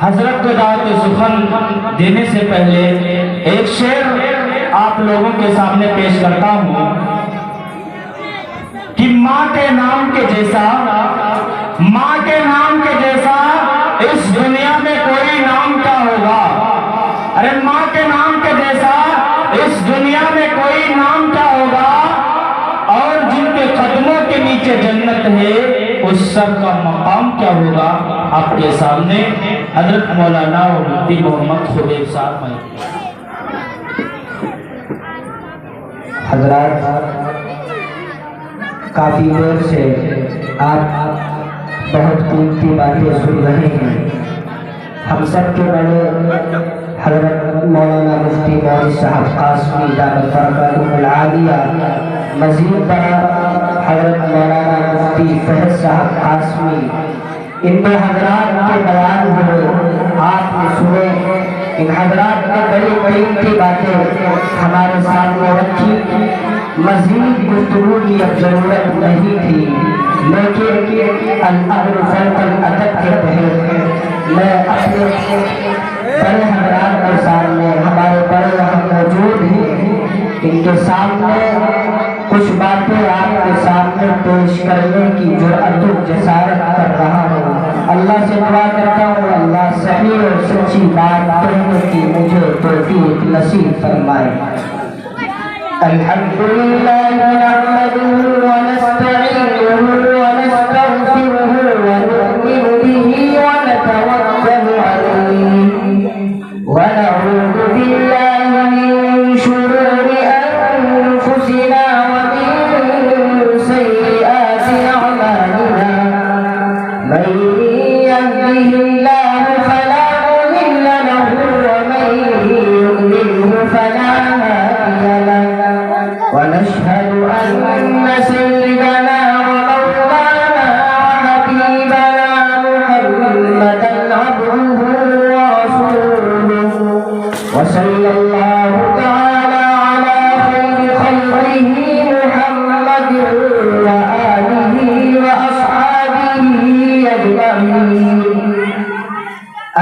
حضرت کو دعوت سخن دینے سے پہلے ایک شعر آپ لوگوں کے سامنے پیش کرتا ہوں کہ ماں کے نام کے جیسا اس دنیا میں کوئی نام کیا ہوگا. ارے ماں کے نام کے جیسا اس دنیا میں کوئی نام کیا ہوگا. اور جن کے قدموں کے نیچے جنت ہے اس سب کا مقام کیا ہوگا. آپ کے سامنے حضرت مولانا اور مفتی محمد خدیب صاحب ہیں. حضرات، کافی دیر سے آپ بہت قیمتی باتیں سن رہے ہیں. ہم سب کے بڑے حضرت مولانا مفتی مورث صاحب قاسمی دامت برکاتہ العالیہ، مزید بڑا حضرت مولانا مفتی فہد صاحب قاسمی، ان میں حضرات کے بیان ہوئے، آپ نے سنے. ان حضرات نے بڑی قیمتی باتیں ہمارے سامنے رکھی. مزید گفتگو کی اب ضرورت نہیں تھی، لیکن الامر فوق الادب کے تحت میں اپنے بڑے حضرات کے سامنے، ہمارے بڑے یہاں موجود ہیں، ان کے سامنے کچھ باتیں آپ کے سامنے پیش کرنے کی جرأت و جسارت کر رہا ہوں. اللہ سے دعا کرتا ہوں اللہ صحیح اور سچی بات کہنے کی مجھے توفیق نصیب فرمائے. الحمدللہ نحمدہ ونستعینہ ونستغفرہ ونؤمن بہ ونتوکل علیہ ونعوذ باللہ من شرور انفسنا ومن سیئات اعمالنا. من يهده الله فلا مضل له ومن يضلل فلا هادي له. ونشهد أن سيدنا ومولانا وحبيبنا محمدا عبده ورسوله، وصلى الله تعالى على خير خلقه محمد وآله وأصحابه أجمعين.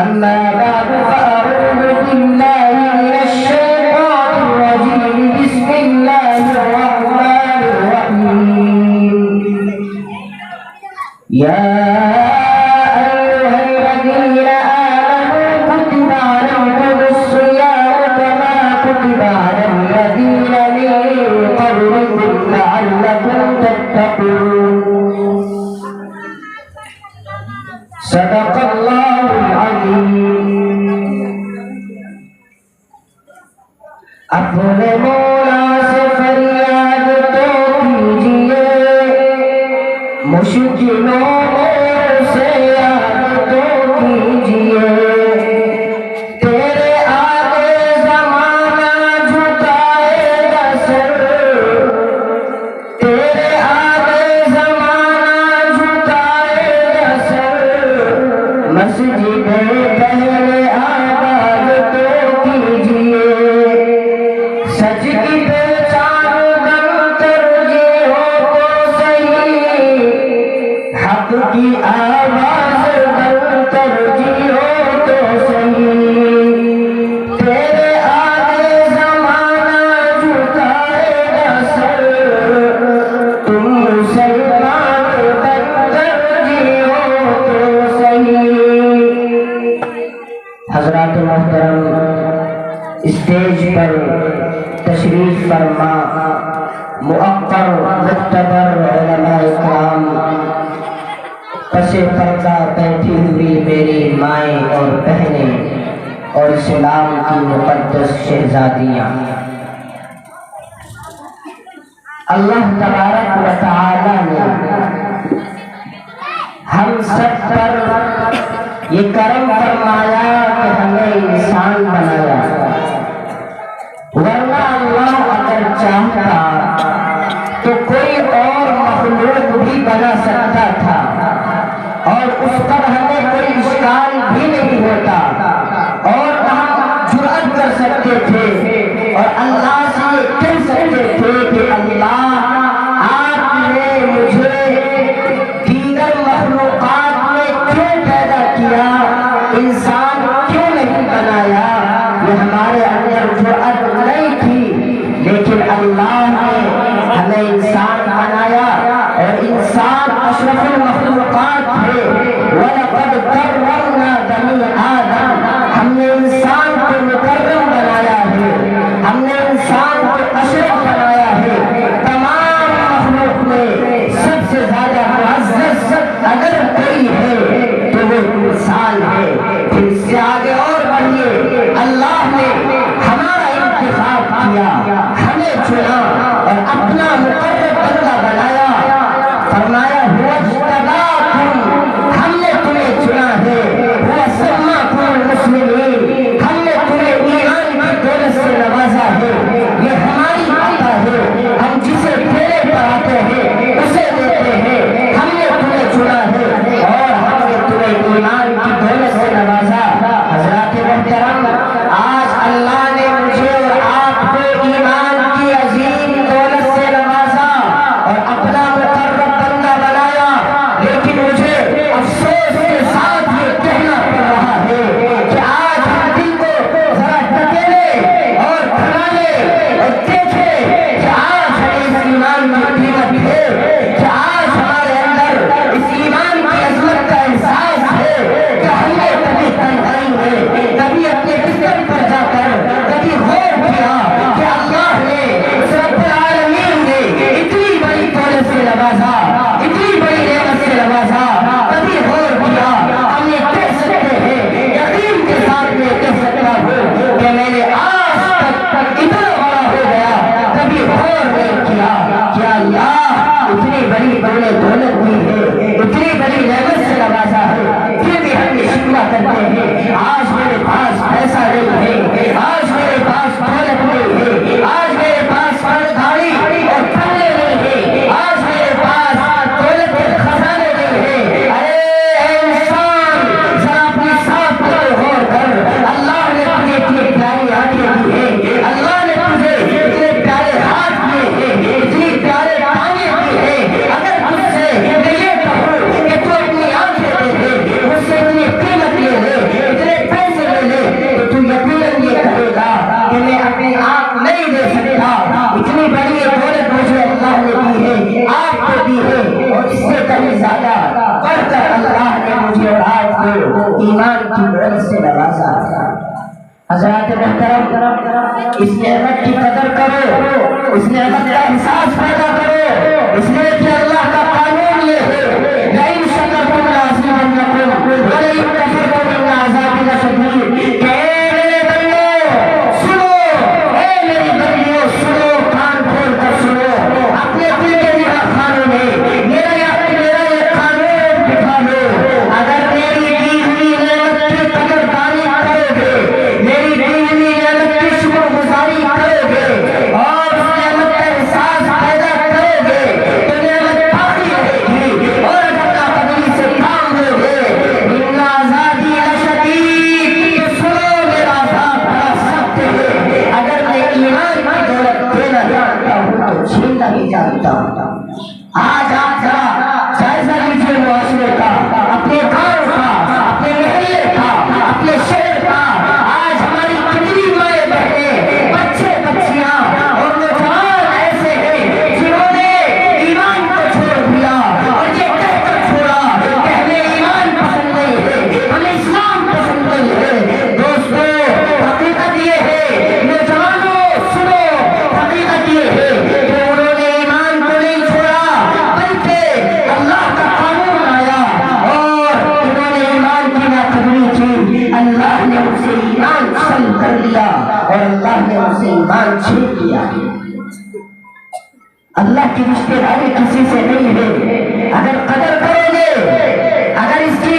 أما بعد فأعوذ بالله من الشيطان الرجيم. بسم الله الرحمن الرحيم. يا أيها الذين آمنوا كتب عليكم الصيام كما كتب على الذين من قبلكم لعلكم تتقون. صدق اللہ العظیم. اپنے مولا سے فریاد تو کیجیے، مشکلوں سے یاد تو کیجیے. تیرے آگے زمانہ جھکائے گا سر، تیرے آگے زمانہ جھکائے گا سر. مسجد پہلے آباد تو کیجیے، سچ کی پہچان بن ترجیح ہو تو صحیح، حق کی آواز بن ترجیح ہو تو صحیح. تیرے آگے زمانہ جھکائے گا سر، تم مسلمان بن ترجیح ہو تو صحیح. حضرات محترم، اسٹیج پر تشریف فرما مؤقر مقتدر علماء اکرام، پس پردہ بیٹھی ہوئی میری مائیں اور بہنیں اور اسلام کی مقدس شہزادیاں، اللہ تبارک و تعالی نے ہم سب پر یہ کرم فرمایا کہ ہمیں انسان بنایا، ورنہ اللہ اگر چاہتا تو کوئی اور مخلوق بھی بنا سکتا تھا اور اس پر ہمیں کوئی اشکال بھی نہیں ہوتا اور ہم جرأت کر سکتے تھے اور اللہ سے یہ کہہ سکتے تھے کہ اللہ آپ نے مجھے دیگر مخلوقات میں کیوں پیدا کیا، انسان زیادہ بڑھ کر اللہ نے مجھے اور آپ کو ایمان کی دولت سے نوازا۔ حضرات محترم، اس نعمت کی قدر کرو، اس نعمت کا احساس پیدا کرو، اس لیے کہ اللہ کا قانون یہ ہے لئن شکرتم لأزیدنکم ولئن کفرتم ان عذابی لشدید، کہ اے میرے بندو سنو، اے میری بندیوں سنو، کان کھول کر سنو، اپنے دل کے خانوں میں میرا یہ قانون بٹھا لو، اگر میری دی ہوئی نعمت کی قدر دانی کرو گے، میری دی ہوئی نعمت کی شکر گزاری کرو گے اور اس نعمت کا احساس پیدا کرو گے تو نعمت باقی رہے گی، اور اگر ناقدری سے کام لو گے ان عذابی لشدید، تو سنو میرا عذاب بڑا سخت ہے، اگر میں ایمان کی دولت دینا جانتا ہوں تو چھیننا بھی جانتا ہوں۔ آج آپ ذرا جائزہ لیجیے معاشرے کا، اپنے گاؤں کا، اپنے محلے کا، اپنے شہر کا۔ آج ہماری کتنی مائیں بہنیں، بچے بچیاں اور نوجوان ایسے ہیں جنہوں نے ایمان کو چھوڑ دیا اور یہ کہہ کر چھوڑا کہ ہمیں ایمان پسند نہیں ہے، ہمیں اسلام پسند نہیں ہے۔ دوستو، حقیقت یہ ہے، نوجوانوں سنو، حقیقت یہ ہے کہ انہوں نے ایمان کو نہیں چھوڑا بلکہ اللہ کا قانون آیا اور انہوں نے ایمان کی ناقدری کی، اللہ نے ان سے ایمان سلب کر لیا اور اللہ نے ان سے ایمان چھین لیا۔ اللہ کی رشتے داری کسی سے نہیں ہے، اگر قدر کرو گے، اگر اس کی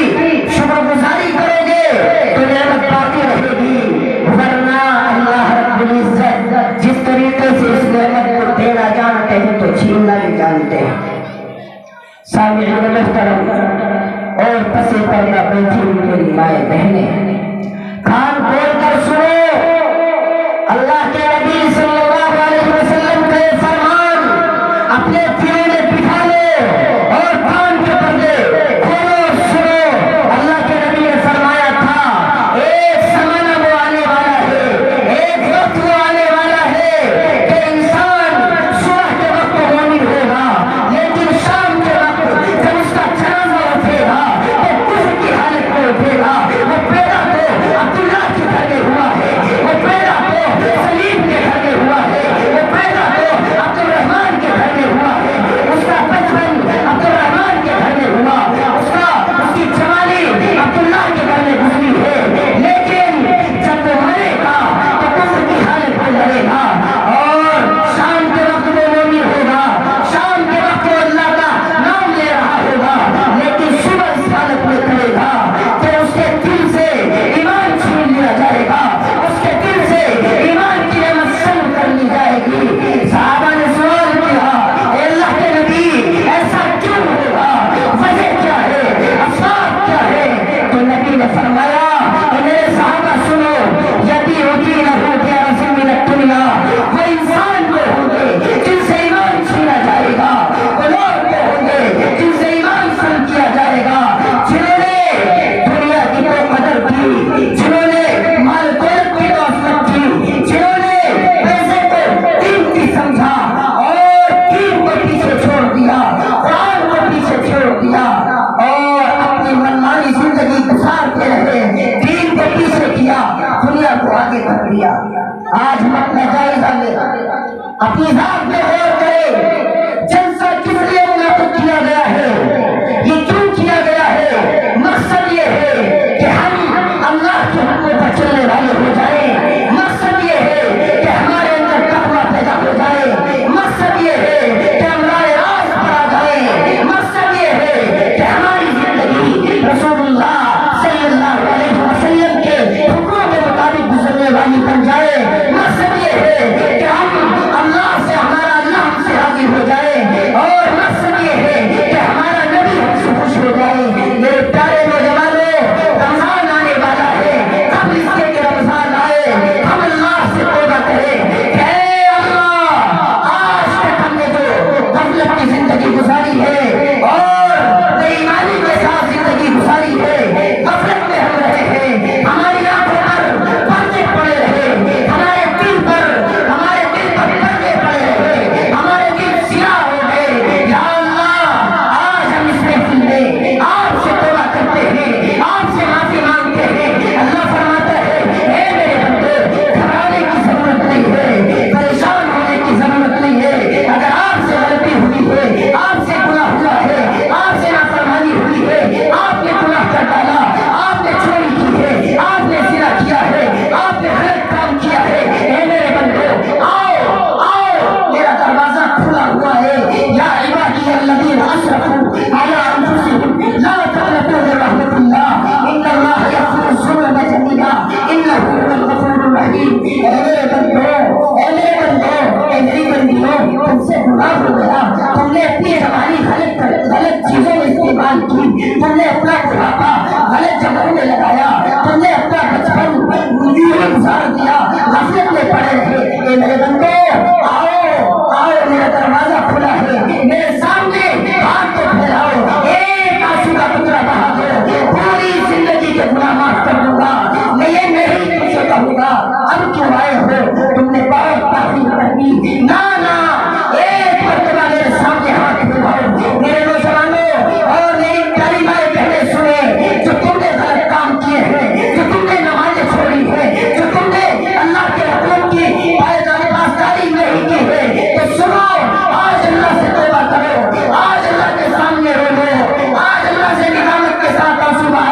شکر گزاری کرو گے تو نعمت باقی رہے گی، ورنہ اللہ رب العزت جس طریقے سے اس نعمت کو دینا جانتے ہیں تو چھیننا بھی جانتے ہیں۔ سامعین محترم اور پس پردہ بیٹھی ہوئی میری مائیں بہنیں، کان کھول کر سنو، اللہ کے نبی صلی اللہ علیہ وسلم کا یہ فرمان اپنے دلوں میں بٹھا لو اور کان کے پردے کھولو، سنو۔ اللہ کے نبی نے فرمایا تھا ایک زمانہ وہ آنے والا ہے، ایک وقت وہ آنے والا ہے کہ انسان صبح کے وقت مومن ہوگا لیکن شام کے وقت جب اس کا جنازہ اٹھے گا تو کفر کی حالت میں اٹھے گا۔ وہ پیدا تو عبداللہ کے گھر میں ہوا ہے، وہ پیدا تو سلیم کے گھر میں ہوا ہے، وہ پیدا تو عبد الرحمان کے گھر میں ہوا ہے، اس کا بچپن عبد الرحمان کے گھر میں ہوا، اس کی جوانی عبداللہ کے گھر میں گزری ہے، لیکن جب وہ مرے گا تو کفر کی حالت میں لڑے گا اور شام کے وقت وہ مومن ہوگا، شام کے وقت وہ اللہ کا نام لے رہا ہوگا، لیکن صبح اس حالت میں کرے گا کہ اس کے دل سے ایمان چھین لیا جائے گا، اس کے دل سے ایمان کی نعمت سلب کر لی جائے گی۔ صحابہ نے سوال کیا اے اللہ کے نبی ایسا کیوں ہوگا، وجہ کیا ہے، اسباب کیا ہے؟ تو نبی نے فرمایا کہ میرے صحابہ سنو، یدی ہوتی نہ ہوتی رسم من الدنیا، وہ انسان وہ ہوں گے جن سے ایمان چھینا جائے گا، وہ لوگ وہ ہوں گے جن سے ایمان سلب کیا جائے گا، جنہوں نے دنیا کی تو قدر کی، جنہوں نے مال دولت کی تو عظمت کی، جنہوں نے پیسے کو قیمتی سمجھا اور دین کو پیچھے چھوڑ دیا، قرآن کو پیچھے چھوڑ دیا اور اپنی منمانی زندگی گزارتے رہے، دین کو پیچھے کیا، دنیا کو آگے بڑھ دیا۔ آج ہم اپنا جائزہ لیں، اپنی ذات میں غور کریں، جلسہ کس لیے منعقد کیا گیا ہے، یہ کیوں کیا گیا ہے؟ مقصد یہ ہے کہ ہم اللہ کے حکموں پر چلنے والے ہو جائیں، مقصد یہ ہے کہ ہمارے اندر تقویٰ پیدا ہو جائے، مقصد یہ ہے کہ ہمارے راز بڑھا جائے، مقصد یہ ہے کہ ہماری زندگی رسول اللہ صلی اللہ علیہ وسلم کے حکموں کے مطابق گزرنے والی بن جائے، مقصد یہ ہے کہ ہم اللہ سے ہمارا اللہ ہم سے راضی ہو جائے۔ تم نے اپنا بڑھاپا غلط جگہوں میں لگایا، تم نے اپنا بچپن گزار دیا، غفلت میں پڑے رہے۔ اے میرے بندو، آؤ آؤ، میرا دروازہ کھلا ہے، میرے سامنے ہاتھ تو پھیلاؤ، ایک آنسو کا قطرہ بہا دو، پوری زندگی کے گناہ معاف کر دوں گا۔ میں یہ نہیں تم سے کہوں گا اب کیوں آئے ہو، تم نے بہت تعریف کر دی، نا نا، ایک مرتبہ میرے سامنے ہاتھ پھیلاؤ۔ میرے نوجوانوں اور میری پیاری مائیں بہنیں سنیں، جو تم نے غلط کام کیے ہیں، جو تم نے نمازیں چھوڑی ہیں، جو تم نے اللہ کے حکم کی پاسداری نہیں کی ہے، تو سنو، آج اللہ سے توبہ کرو، آج اللہ کے سامنے رو لو، آج اللہ سے ندامت کے ساتھ آنسو بہاؤ۔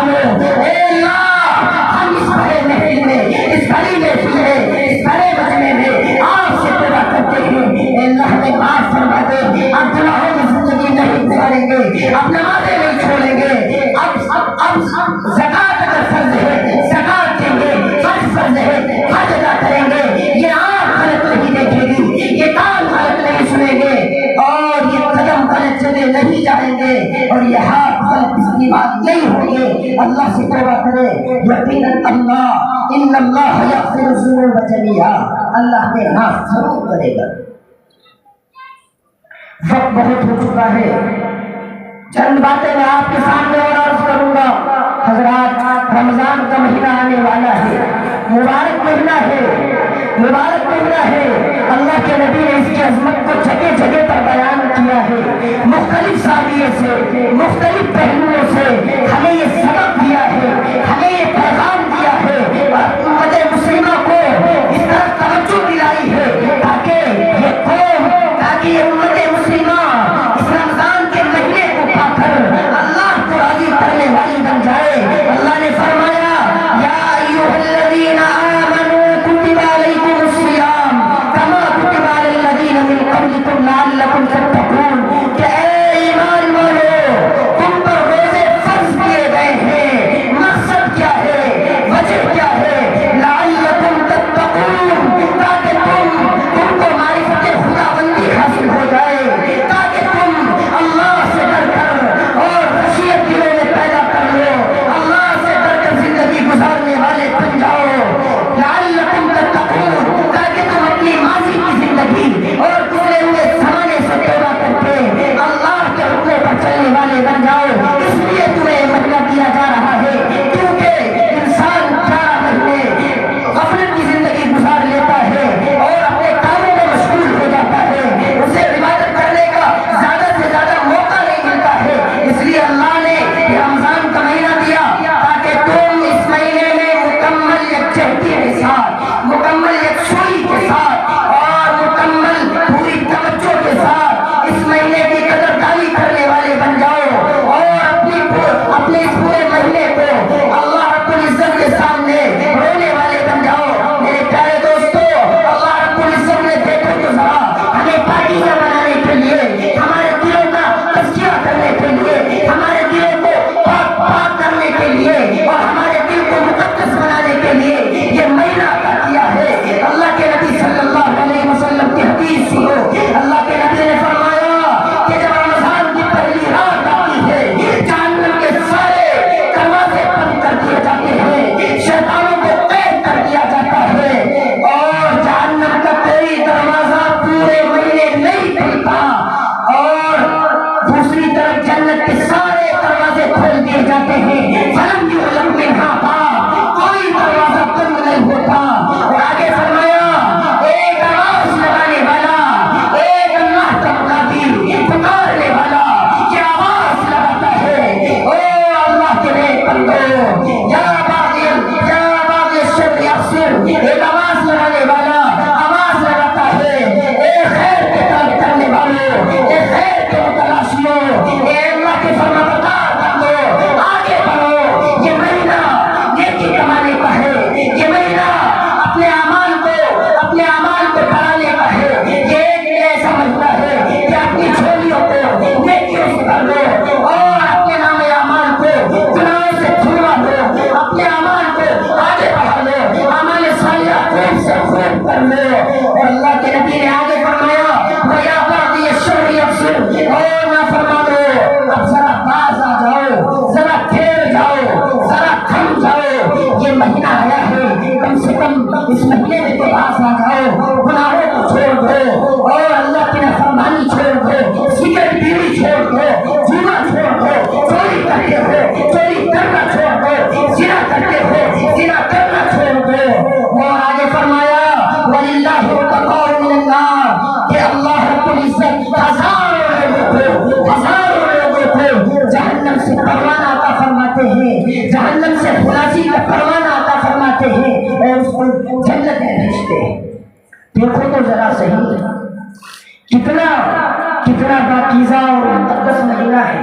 اے اللہ، ہم اس بڑے محفل میں، اس بڑی محفل میں، اس بڑے مجمع میں آپ سے توبہ کرتے ہیں۔ اے اللہ ہمیں معاف فرما دے، اب گناہوں کی زندگی نہیں گزاریں گے، اب نمازیں نہیں چھوڑیں گے، اب زکات اگر فرض ہے زکات دیں گے، حج فرض ہے حج ادا کریں گے، یہ آنکھ غلط نہیں دیکھے گی، یہ کان غلط نہیں سنیں گے، اور یہ قدم غلط جگہ نہیں جائیں گے، اور یہ ہاتھ غلط استعمال نہیں ہوں گے۔ اللہ سے توبہ کرے، یقیناً اللہ ان اللہ یغفر الذنوب جميعا، اللہ نے معاف ضرور کرے گا۔ وقت بہت ہو چکا ہے، چند باتیں میں آپ کے سامنے اور عرض کروں گا۔ حضرات، رمضان کا مہینہ آنے والا ہے، مبارک مہینہ ہے، مبارک مہینہ ہے۔ اللہ کے نبی نے اس کی عظمت کو جگہ جگہ پر بیان کیا ہے، مختلف زاویے سے، مختلف پہلوؤں سے ہمیں یہ سبق دیا ہے، ہمیں یہ پیغام دیا ہے، اور امت مسلمہ کو اس طرح توجہ دلائی ہے تاکہ یہ قوم، تاکہ یہ امت مسلمہ اس رمضان کے مہینے کو پا کر اللہ کو راضی کرنے والی بن جائے۔ اللہ نے فرمایا، یا ایھا الذین آمنوا کتب علیکم الصیام کما کتب علی الذین من قبلکم لعلکم تتقون، کہ اے ایمان والو، تم پر روزے فرض دیکھو تو ذرا صحیح کتنا کتنا پاکیزہ اور مقدس مہینہ ہے،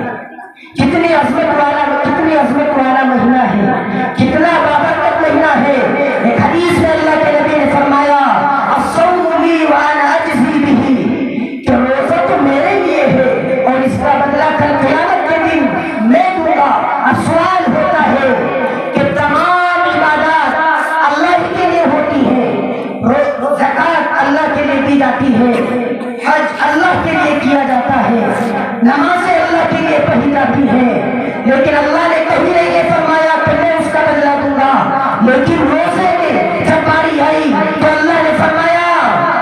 کتنی عظمت والا مہینہ ہے، کتنا بابرکت مہینہ ہے۔ ایک حدیث میں اللہ کے نبی نے فرمایا الصوم لی وانا اجزی بہ، کہ روزہ تو میرے لیے ہے اور اس کا بدلہ کل قیامت کے دن میں دوں گا۔ اب سوال ہوتا ہے کہ تمام عبادات اللہ ہی کے لیے ہوتی ہیں، زکوٰۃ اللہ کے لیے دی جاتی ہے، حج اللہ کے لیے کیا جاتا ہے، نمازیں اللہ کے لیے پڑھی جاتی ہیں، لیکن اللہ نے کبھی نہیں یہ فرمایا کہ میں اس کا بدلہ دوں گا۔ لیکن روزے میں جب باری آئی تو اللہ نے فرمایا،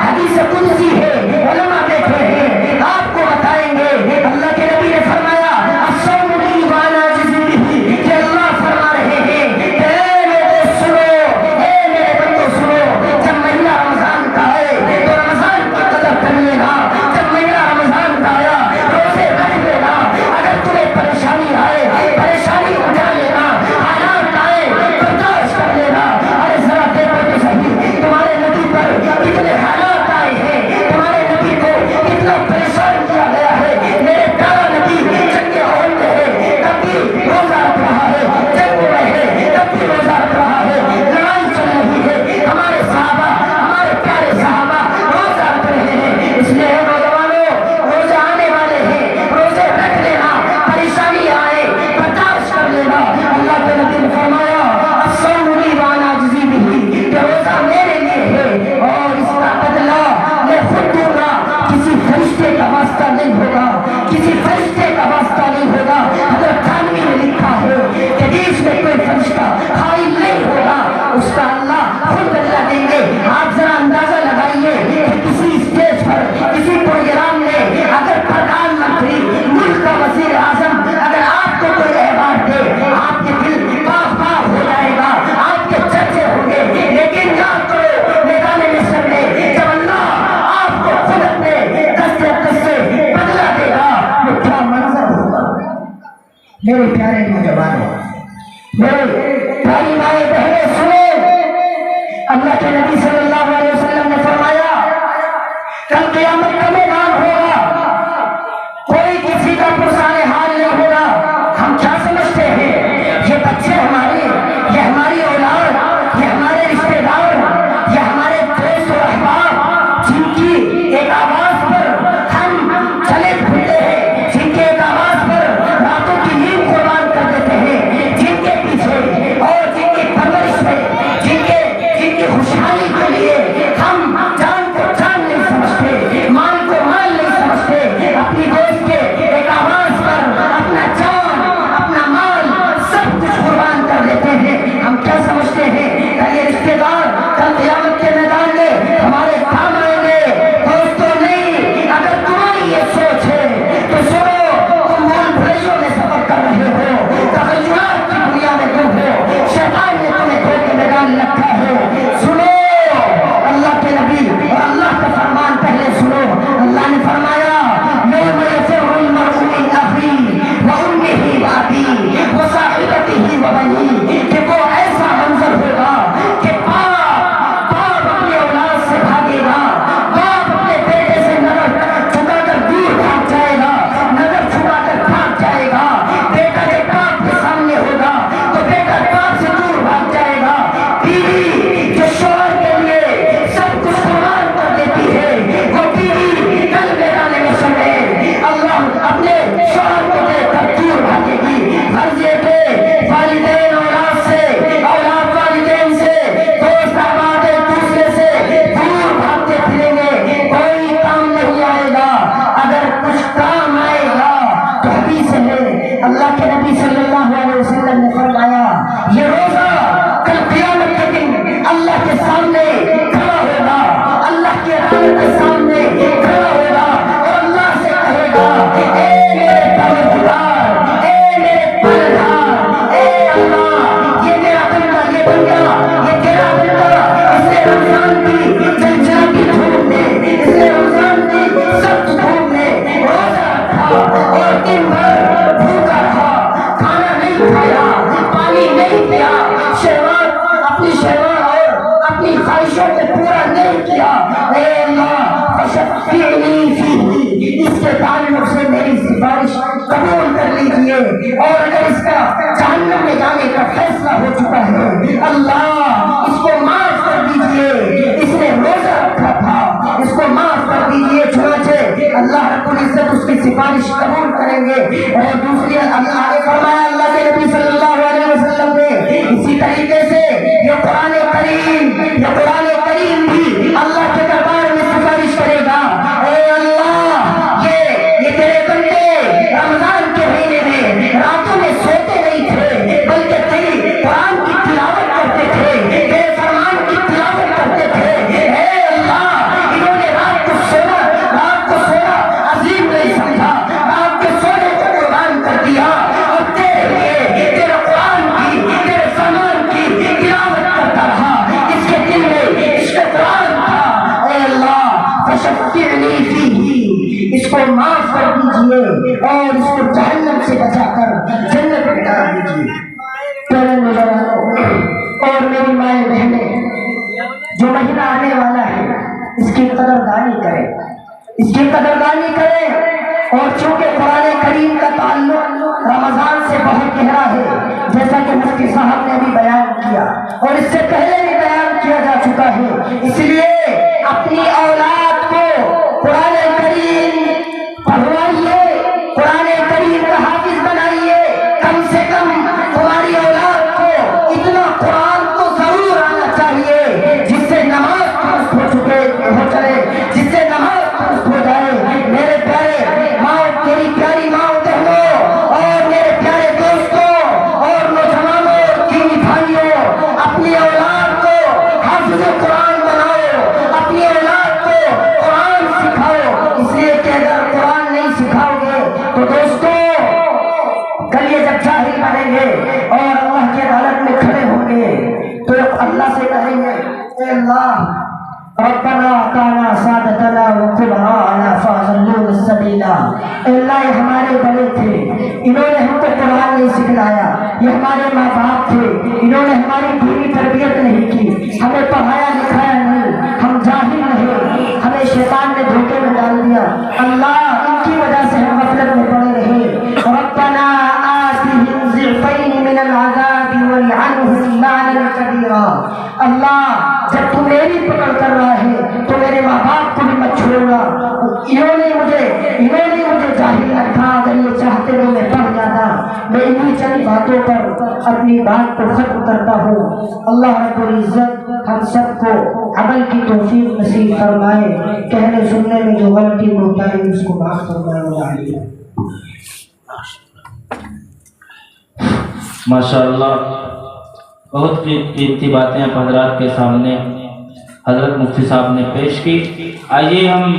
حدیث قدسی ہے، علماء بیٹھے ہیں آپ کو بتائیں گے، اللہ کے نبی نے فرمایا الصوم لی وانا اجزی بہ، کہ اللہ فرما رہے ہیں کہ اے میرے سنو، اے میرے بندو سنو، جب مہینہ رمضان کا ہے تو رمضان کی قدر کر لینا، جب مہینہ رمضان کا آیا روزے رکھ لینا، اگر تمہیں پریشانی آئے پریشانی اٹھا لینا، حالات آئے برداشت کر لینا۔ ارے ذرا دیکھو تو صحیح تمہارے نبی پر کتنے حالات آئے ہیں، تمہارے نبی کو کتنا پریشان کیا گیا ہے۔ میرے پیارا نبی جنگ عہد میں ہے تب بھی روزہ رکھ رہا ہے، جنگ میں ہے تب بھی روزہ رکھ رہا ہے، لڑائی چل رہی ہے، ہمارے صحابہ ہمارے پیارے صحابہ روزہ رکھ رہے ہیں۔ اس لیے نوجوانوں روزے آنے والے ہیں، روزے رکھ لینا، پریشانی آئے برداشت کر لینا۔ اللہ کے نبی نے فرمایا الصوم لی وانا اجزی بہ، کہ روزہ میرے لیے ہے اور اس کا بدلہ میں خود دوں گا، کسی فرشتے کا واسطہ نہیں ہوگا، کسی فرشتے کا واسطہ نہیں ہوگا۔ حضرت تھانوی نے لکھا ہے کہ دیش میں کوئی فرشتہ خائن نہیں ہوگا، اس کا اللہ خود بدلہ دیں گے۔ آپ ذرا اندازہ لگائیے کہ کسی اسٹیج پر کسی پروگرام میں اگر پردھان منتری ملک کا وزیر اعظم اگر آپ کو کوئی احوال دے، آپ کے دل پاک پاک ہو جائے گا، آپ کے چرچے ہوں گے، لیکن یاد کرو میدان محشر میں جب اللہ آپ کو خود اپنے دست اقدس سے بدلہ دے گا تو کیا منظر ہوگا۔ میرے پیارے نوجوانوں، میرے پیاری مائیں بہنیں سنو، اللہ کے نبی صلی اللہ علیہ وسلم نے فرمایا کل قیامت کا میدان ہوگا، کوئی کسی کا پرسان حال نہیں ہوگا۔ ہم کیا سمجھتے ہیں یہ بچے ہمارے، یہ ہماری اولاد، یہ ہمارے رشتے دار، یہ ہمارے دوست و احباب جن کی ایک آواز پر ہم چلے پھرتے ہیں، جن کے ایک آواز پر راتوں کی نیند قربان کر دیتے ہیں، جن کے پیچھے اور جن کی پرورش میں جن کی خوشحالی کے لیے ہم جان کو جان نہیں سمجھتے، مال کو اس کے تعلق سے میری سفارش قبول کر لیجیے، اور اگر اس کا جہنم میں جانے کا فیصلہ ہو چکا ہے، اللہ اس کو معاف کر دیجیے، اس نے روزہ رکھا تھا، اس کو معاف کر دیجیے، چنانچہ اللہ رب العزت اس کی سفارش قبول کریں گے۔ اور دوسری اللہ نے فرمایا، اللہ کے نبی صلی اللہ علیہ وسلم نے اسی طریقے سے یہ قرآن کریم بھی اللہ کے دربار میں سفارش کرے گا، اے اللہ یہ تیرے بندے رمضان کے مہینے میں راتوں میں سوتے نہیں تھے، بلکہ تیری قرآن کی تلاوت کرتے تھے، تیرے فرمان کی تلاوت کرتے تھے، اے اللہ انہوں نے رات کو سونا عظیم نہیں سمجھا، رات کے سونے کو قربان کر دیا اور تیرے لیے تیرے قرآن کی تیرے فرمان کی تلاوت کرتا رہا، اس کے دل میں عشق قرآن تھا، اے اللہ فشفعنی فیہ، اس کو معاف کر دیجیے اور اس کو جہنم سے بچا کر جنت میں ڈال دیجیے۔ پیارے نوجوانوں اور میری مائیں بہنیں، جو مہینہ آنے والا ہے اس کی قدردانی کریں، اس کی قدردانی کریں، اور چونکہ قرآن کریم کا تعلق رمضان سے بہت گہرا ہے، جیسا کہ مفتی صاحب نے بھی بیان کیا اور اس سے پہلے بھی بیان کیا جا چکا ہے، اس لیے اپنی اولاد کو قرآن کریم پڑھوائیے، قرآن کریم کا حافظ بنائیے، کم سے کم تمہاری اولاد کو اتنا قرآن تو ضرور آنا چاہیے جس سے نماز درست ہو چلے، جس سے نماز درست ہو جائے۔ میرے پیارے ماں، میری پیاری ماں بہنوں اور میرے پیارے دوستوں اور نوجوانوں، دینی بھائیوں، اپنی اولاد کو حافظ قرآن بناؤ، اپنی اولاد کو قرآن سکھاؤ، اس لیے کہ اگر قرآن نہیں سکھاؤ گے تو دوستوں کل یہ جب جاہل بنیں گے اور اللہ کی عدالت میں کھڑے ہوں گے تو اللہ سے کہیں گے، اے اللہ ربنا اعطنا سادتنا وكبراءنا فاضلوا السبيلا، اے اللہ یہ ہمارے بڑے تھے، انہوں نے ہم کو قرآن نہیں سکھلایا، یہ ہمارے ماں باپ تھے، انہوں نے ہماری دینی تربیت نہیں کی، ہمیں پڑھایا لکھایا نہیں، ہم جاہل رہے، ہمیں شیطان نے دھوکے میں ڈال دیا، اللہ ان کی وجہ سے ہم غفلت میں پڑے رہے۔ ربنا آتهم ضعفين من العذاب والعنهم لعنا كبيرا، اللہ جب تو میری پکڑ کر رہا ہے تو میرے ماں باپ کو بھی مت چھوڑنا، انہوں نے مجھے جاہل رکھا، اگر یہ چاہتے تو میں پڑھ جاتا۔ میں انہی چند باتوں پر اپنی بات کو ختم کرتا ہوں۔ اللہ رب العزت ہم سب کو عمل کی توفیق نصیب فرمائے، کہنے سننے میں جو غلطی ہوتا ہے اس کو معاف فرمائے۔ ماشاءاللہ، بہت قیمتی باتیں آپ حضرات کے سامنے حضرت مفتی صاحب نے پیش کی۔ آئیے ہم